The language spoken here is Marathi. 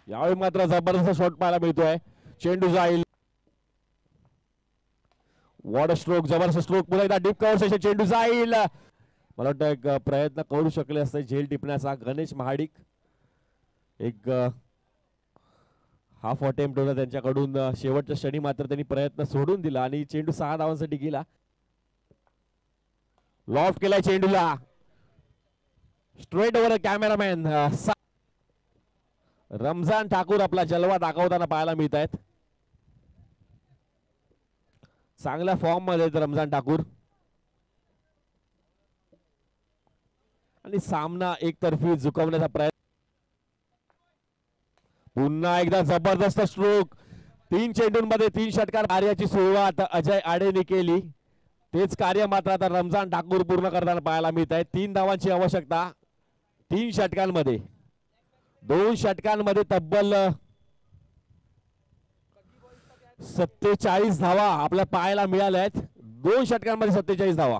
यावेळी मात्र जबरदस्त शॉट पाहायला मिळतोय. चेंडू जाईल. वॉट स्ट्रोक, जबरदस्त स्ट्रोक. पुन्हा एकदा डीप कव्हर सेशन. चेंडू जाईल. मला वाटतं एक प्रयत्न करू शकले असते झेल टिपण्याचा. गणेश महाडिक एक हाफ अटेम्प्ट होता त्यांच्याकडून. शेवटच्या क्षणी मात्र त्यांनी प्रयत्न सोडून दिला आणि चेंडू 6 धावांसाठी गेला. लॉफ्ट केलाय चेंडूला. Straight over cameraman. Ramzan Thakur आपला जलवा दाखवताना पाहायला मिळत आहेत. चांगल्या फॉर्म मध्ये रमजान ठाकूर. आणि सामना एकतर्फी झुकवण्याचा प्रयत्न. पुन्हा एकदा जबरदस्त स्ट्रोक. 3 चेंडूंमध्ये 3 षटकार. कार्याची सुरुवात अजय आडेने केली. तेच कार्य मात्र आता रमजान ठाकूर पूर्ण करताना पाहायला मिळत आहे. 3 धावांची आवश्यकता 3 षटकांमध्ये. 2 षटकांमध्ये तब्बल 47 धावा आपल्याला पाहायला मिळाल्या आहेत. 2 षटकांमध्ये 47 धावा.